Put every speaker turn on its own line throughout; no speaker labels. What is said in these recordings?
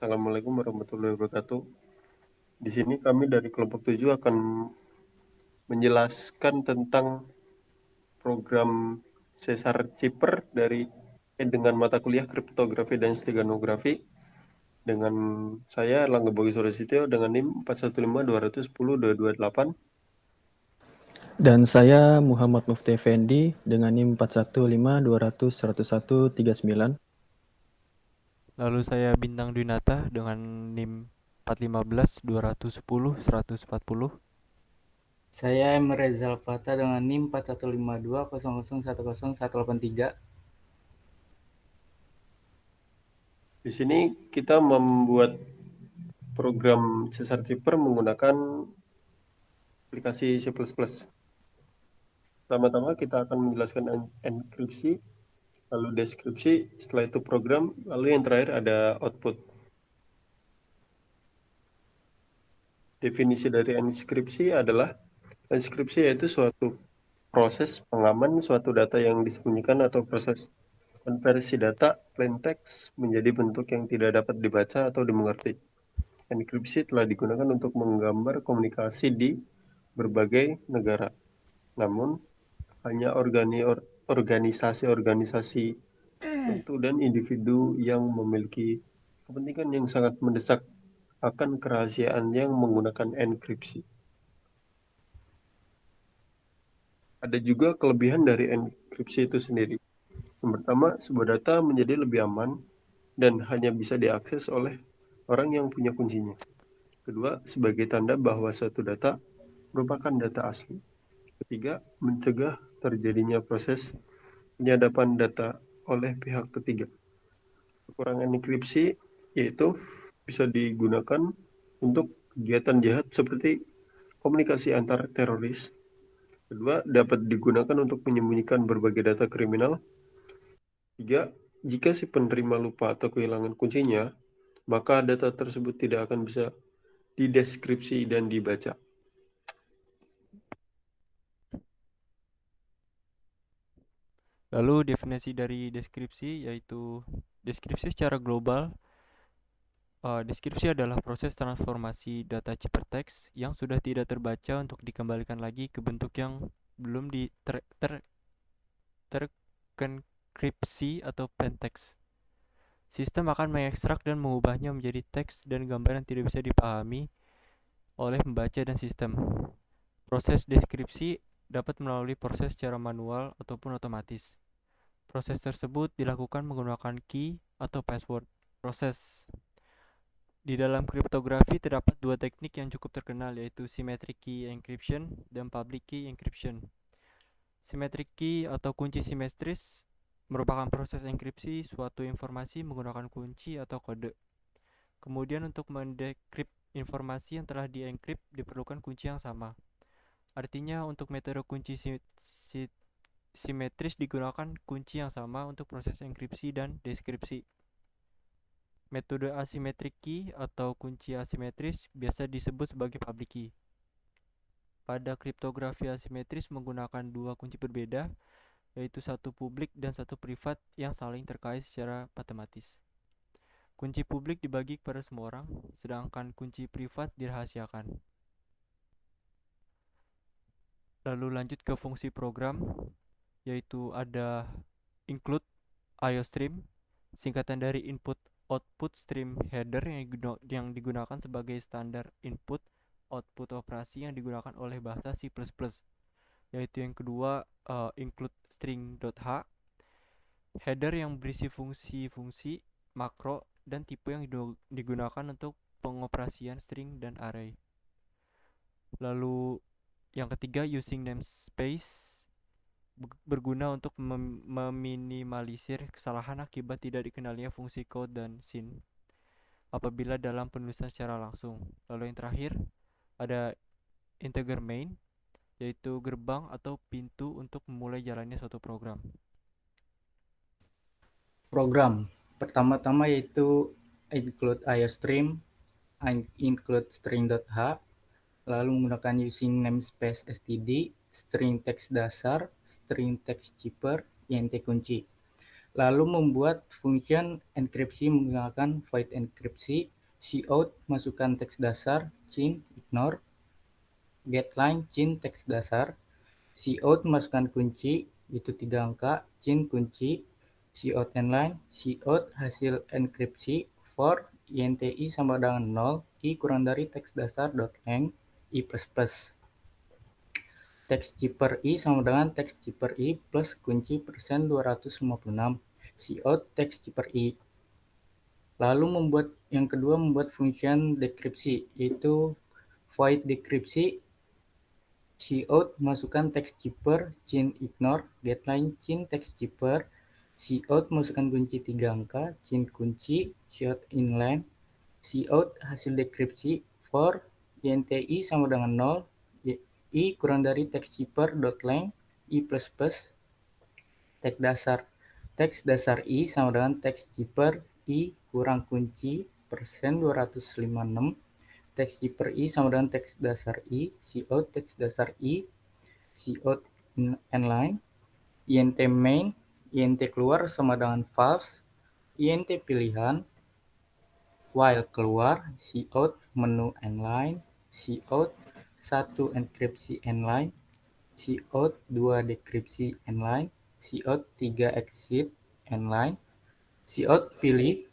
Assalamualaikum warahmatullahi wabarakatuh. Di sini kami dari kelompok 7 akan menjelaskan tentang program sesar Ciper dengan mata kuliah kriptografi dan steganografi dengan saya Erlangga Bogi Suresityo dengan NIM 4152102228.
Dan saya Muhammad Mufti Effendi dengan NIM 4152001139.
Lalu saya Bintang Dwinata dengan NIM 415 210 140.
Saya M. Rezal Fata dengan NIM 415200101183.
Di sini kita membuat program sesar Ciper menggunakan aplikasi C++. Pertama-tama kita akan menjelaskan enkripsi, lalu deskripsi, setelah itu program, lalu yang terakhir ada output. Definisi dari enskripsi yaitu suatu proses pengaman suatu data yang disembunyikan atau proses konversi data plain text menjadi bentuk yang tidak dapat dibaca atau dimengerti. Enkripsi telah digunakan untuk menggambar komunikasi di berbagai negara. Namun, hanya organisasi-organisasi tertentu dan individu yang memiliki kepentingan yang sangat mendesak akan kerahasiaan yang menggunakan enkripsi. Ada juga kelebihan dari enkripsi itu sendiri. Yang pertama, sebuah data menjadi lebih aman dan hanya bisa diakses oleh orang yang punya kuncinya. Kedua, sebagai tanda bahwa suatu data merupakan data asli. Ketiga, mencegah terjadinya proses penyadapan data oleh pihak ketiga. Kekurangan enkripsi yaitu bisa digunakan untuk kegiatan jahat seperti komunikasi antar teroris. Kedua, dapat digunakan untuk menyembunyikan berbagai data kriminal. Tiga, jika si penerima lupa atau kehilangan kuncinya, maka data tersebut tidak akan bisa dideskripsi dan dibaca.
Lalu definisi dari deskripsi yaitu deskripsi secara global. Deskripsi adalah proses transformasi data ciphertext yang sudah tidak terbaca untuk dikembalikan lagi ke bentuk yang belum terkenkripsi atau plaintext. Sistem akan mengekstrak dan mengubahnya menjadi teks dan gambar yang tidak bisa dipahami oleh pembaca dan sistem. Proses deskripsi dapat melalui proses secara manual ataupun otomatis. Proses tersebut dilakukan menggunakan key atau password. Proses di dalam kriptografi terdapat dua teknik yang cukup terkenal, yaitu symmetric key encryption dan public key encryption. Symmetric key atau kunci simetris merupakan proses enkripsi suatu informasi menggunakan kunci atau kode. Kemudian untuk mendekrip informasi yang telah dienkrip diperlukan kunci yang sama. Artinya untuk metode kunci simetris digunakan kunci yang sama untuk proses enkripsi dan deskripsi. Metode asymmetric key atau kunci asimetris biasa disebut sebagai public key. Pada kriptografi asimetris menggunakan dua kunci berbeda, yaitu satu publik dan satu privat yang saling terkait secara matematis. Kunci publik dibagi kepada semua orang, sedangkan kunci privat dirahasiakan. Lalu lanjut ke fungsi program, yaitu ada include IOStream, singkatan dari input output stream header yang digunakan sebagai standar input output operasi yang digunakan oleh bahasa C++, yaitu yang kedua include string.h, header yang berisi fungsi-fungsi makro dan tipe yang digunakan untuk pengoperasian string dan array. Lalu yang ketiga using namespace berguna untuk meminimalisir kesalahan akibat tidak dikenalnya fungsi code dan scene apabila dalam penulisan secara langsung. Lalu yang terakhir ada integer main, yaitu gerbang atau pintu untuk memulai jalannya suatu program.
Program pertama-tama yaitu include IOStream, include string.h, lalu menggunakan using namespace std, string text dasar, string text cipher, int kunci. Lalu membuat function enkripsi menggunakan void enkripsi, cout masukkan teks dasar, cin, ignore, getLine, cin, teks dasar, cout masukkan kunci, itu 3 angka, cin kunci, cout inline, cout hasil enkripsi, for inti sama dengan 0, i kurang dari teks dasar .length, i++. Teks zipper i sama dengan teks zipper i plus kunci %256, cout teks zipper i. Lalu yang kedua membuat function dekripsi, yaitu void dekripsi, cout masukkan teks zipper, cin ignore, getLine, cin teks zipper, cout masukkan kunci 3 angka, cin kunci, cout inline, cout hasil dekripsi, for inti sama dengan 0, i kurang dari teks zipper .length, i++, teks dasar i sama dengan teks zipper i kurang kunci %256, teks zipper i sama dengan teks dasar i, cout teks dasar i, cout inline, int main, int keluar sama dengan false, int pilihan, while keluar, cout menu inline, cout 1 enkripsi inline, cout 2 dekripsi inline, cout 3 exit inline, cout pilih,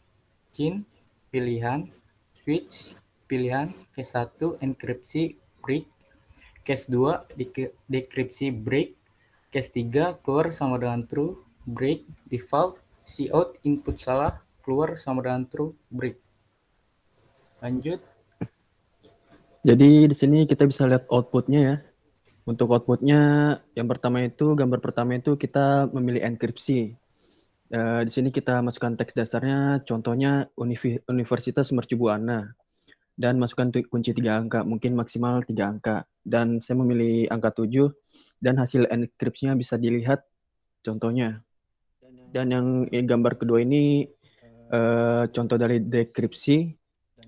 cin pilihan, switch pilihan, case 1 enkripsi break, case 2 dekripsi break, case 3 keluar sama dengan true break, default, cout input salah keluar sama dengan true break. Lanjut.
Jadi di sini kita bisa lihat outputnya ya. Untuk outputnya, gambar pertama itu kita memilih enkripsi. Di sini kita masukkan teks dasarnya, contohnya Universitas Mercu Buana. Dan masukkan kunci 3 angka, mungkin maksimal 3 angka. Dan saya memilih angka 7, dan hasil enkripsinya bisa dilihat contohnya. Dan yang gambar kedua ini contoh dari dekripsi,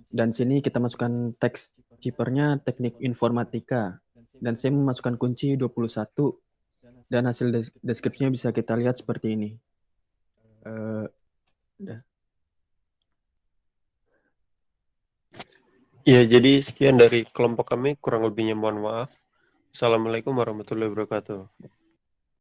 dan sini kita masukkan teks zippernya teknik informatika. Dan saya memasukkan kunci 21, dan hasil deskripsinya bisa kita lihat seperti ini.
Ya, jadi sekian dari kelompok kami. Kurang lebihnya mohon maaf. Assalamualaikum warahmatullahi wabarakatuh.